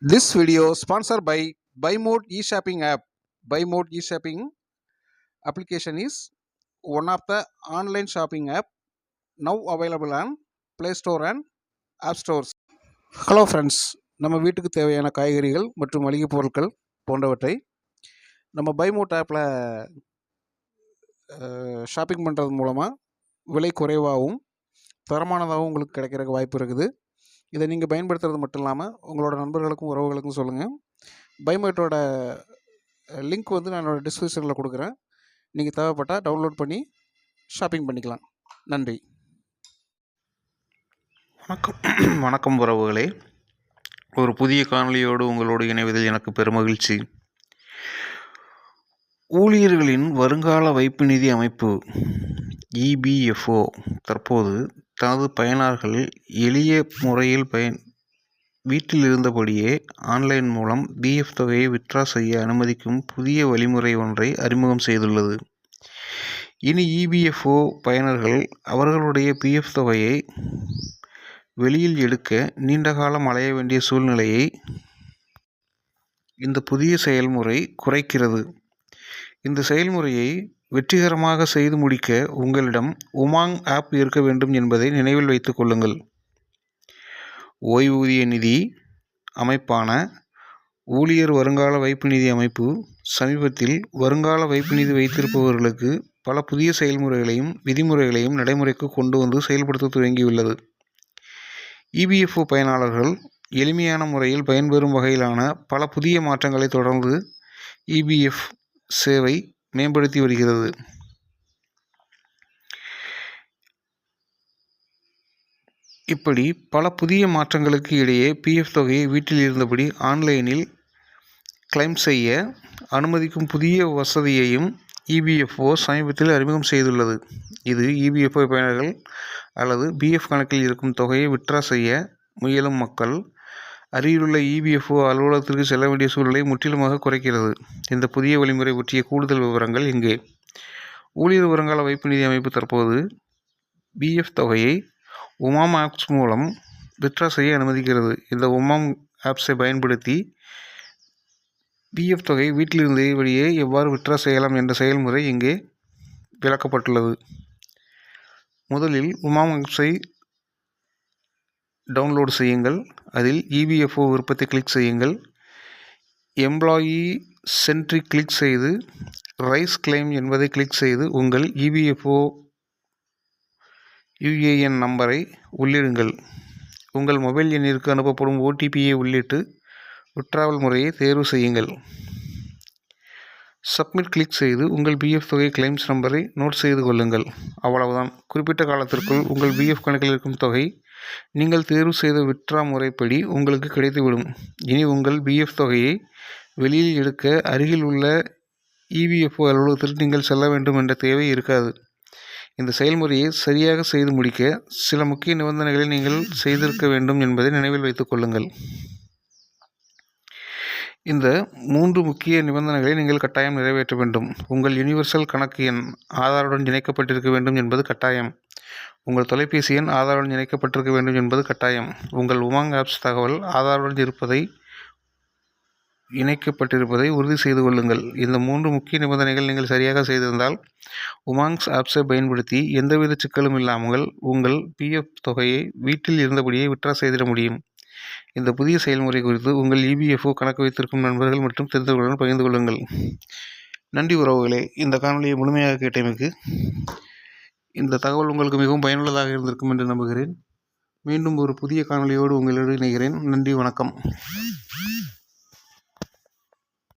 This video sponsored by BuyMode e-shopping app. BuyMode e-shopping application is one of the online shopping app now available on Play Store and App Stores. Hello friends, நம்ம வீட்டுக்கு தேவையான காய்கறிகள் மற்றும் மளிகை பொருட்கள் போன்றவற்றை நம்ம பைமோட் ஆப்பில் ஷாப்பிங் பண்ணுறது மூலமாக விலை குறைவாகவும் தரமானதாகவும் உங்களுக்கு கிடைக்கிறதுக்கு வாய்ப்பு இருக்குது. இதை நீங்கள் பயன்படுத்துறது மட்டும் இல்லாமல் உங்களோட நண்பர்களுக்கும் உறவுகளுக்கும் சொல்லுங்கள். பைமோட்டோட லிங்க் வந்து நான் என்னோடய டிஸ்கிரிப்ஷனில் கொடுக்குறேன். நீங்கள் தேவைப்பட்டால் டவுன்லோட் பண்ணி ஷாப்பிங் பண்ணிக்கலாம். நன்றி. வணக்கம் உறவுகளே. ஒரு புதிய காணொளியோடு உங்களோடு இணைவதில் எனக்கு பெருமகிழ்ச்சி. ஊழியர்களின் வருங்கால வைப்பு நிதி அமைப்பு EBFO தற்போது தனது பயனர்கள் எளிய முறையில் வீட்டில் இருந்தபடியே ஆன்லைன் மூலம் BF தொகையை வித்ட்ரா செய்ய அனுமதிக்கும் புதிய வழிமுறை ஒன்றை அறிமுகம் செய்துள்ளது. இனி EBFO பயனர்கள் அவர்களுடைய PF தொகையை வெளியில் எடுக்க நீண்ட காலம் அலைய வேண்டிய சூழ்நிலையை இந்த புதிய செயல்முறை குறைக்கிறது. இந்த செயல்முறையை வெற்றிகரமாக செய்து முடிக்க உங்களிடம் உமாங் ஆப் இருக்க வேண்டும் என்பதை நினைவில் வைத்துக் கொள்ளுங்கள். ஓய்வூதிய நிதி அமைப்பான ஊழியர் வருங்கால வைப்பு நிதி அமைப்பு சமீபத்தில் வருங்கால வைப்பு நிதி வைத்திருப்பவர்களுக்கு பல புதிய செயல்முறைகளையும் விதிமுறைகளையும் நடைமுறைக்கு கொண்டு வந்து செயல்படுத்த துவங்கியுள்ளது. EBFO பயனாளர்கள் எளிமையான முறையில் பயன்பெறும் வகையிலான பல புதிய மாற்றங்களை தொடர்ந்து EBF சேவை மேம்படுத்தி வருகிறது. இப்படி பல புதிய மாற்றங்களுக்கு இடையே PF தொகையை வீட்டில் இருந்தபடி ஆன்லைனில் கிளைம் செய்ய அனுமதிக்கும் புதிய வசதியையும் EBFO சமீபத்தில் அறிமுகம் செய்துள்ளது. இது EBFO பயனர்கள் அல்லது BF கணக்கில் இருக்கும் தொகையை வித்ட்ரா செய்ய முயலும் மக்கள் அருகிலுள்ள EBFO அலுவலகத்திற்கு செல்ல வேண்டிய சூழலை முற்றிலுமாக குறைக்கிறது. இந்த புதிய வழிமுறை பற்றிய கூடுதல் விவரங்கள் இங்கே. ஊழியர் வருங்கால வைப்பு நிதி அமைப்பு தற்போது BF தொகையை உமாம் ஆப்ஸ் மூலம் வித்ட்ரா செய்ய அனுமதிக்கிறது. இந்த உமாம் ஆப்ஸை பயன்படுத்தி BF தொகை வீட்டிலிருந்தபடியே எவ்வாறு வித்ட்ரா செய்யலாம் என்ற செயல்முறை இங்கே விளக்கப்பட்டுள்ளது. முதலில் உமாம் ஆப்ஸை டவுன்லோடு செய்யுங்கள். அதில் EBFO விருப்பத்தை கிளிக் செய்யுங்கள். எம்ப்ளாயி சென்ட்ரிக் கிளிக் செய்து ரைஸ் கிளைம் என்பதை கிளிக் செய்து உங்கள் EBFO UAN நம்பரை உள்ளிடுங்கள். உங்கள் மொபைல் எண்ணிற்கு அனுப்பப்படும் OTPயை உள்ளிட்டு வித்ட்ராவல் முறையை தேர்வு செய்யுங்கள். சப்மிட் கிளிக் செய்து உங்கள் BF தொகை கிளைம்ஸ் நம்பரை நோட் செய்து கொள்ளுங்கள். அவ்வளவுதான். குறிப்பிட்ட காலத்திற்குள் உங்கள் BF கணக்கில் இருக்கும் தொகை நீங்கள் தேர்வு செய்த வித்ட்ரா முறைப்படி உங்களுக்கு கிடைத்துவிடும். இனி உங்கள் BF தொகையை வெளியில் எடுக்க அருகில் உள்ள EBFO அலுவலகத்திற்கு நீங்கள் செல்ல வேண்டும் என்ற தேவை இருக்காது. இந்த செயல்முறையை சரியாக செய்து முடிக்க சில முக்கிய நிபந்தனைகளை நீங்கள் செய்திருக்க வேண்டும் என்பதை நினைவில் வைத்துக் கொள்ளுங்கள். இந்த 3 முக்கிய நிபந்தனைகளை நீங்கள் கட்டாயம் நிறைவேற்ற வேண்டும். உங்கள் யுனிவர்சல் கணக்கு எண் ஆதாருடன் இணைக்கப்பட்டிருக்க வேண்டும் என்பது கட்டாயம். உங்கள் தொலைபேசி எண் ஆதாருடன் இணைக்கப்பட்டிருக்க வேண்டும் என்பது கட்டாயம். உங்கள் உமாங் ஆப்ஸ் தகவல் ஆதாருடன் இணைக்கப்பட்டிருப்பதை உறுதி செய்து கொள்ளுங்கள். இந்த 3 முக்கிய நிபந்தனைகள் நீங்கள் சரியாக செய்திருந்தால் உமாங்ஸ் ஆப்ஸை பயன்படுத்தி எந்தவித சிக்கலும் இல்லாமல் உங்கள் PF தொகையை வீட்டில் இருந்தபடியே வித்ட்ரா செய்திட முடியும். இந்த புதிய செயல்முறை குறித்து உங்கள் EBFO கணக்கு வைத்திருக்கும் நண்பர்கள் மற்றும் தெரிந்தவர்களுடன் பகிர்ந்து கொள்ளுங்கள். நன்றி உறவுகளே. இந்த காணொலியை முழுமையாக கேட்டமைக்கு இந்த தகவல் உங்களுக்கு மிகவும் பயனுள்ளதாக இருந்திருக்கும் என்று நம்புகிறேன். மீண்டும் ஒரு புதிய காணொலியோடு உங்களோடு இணைகிறேன். நன்றி, வணக்கம்.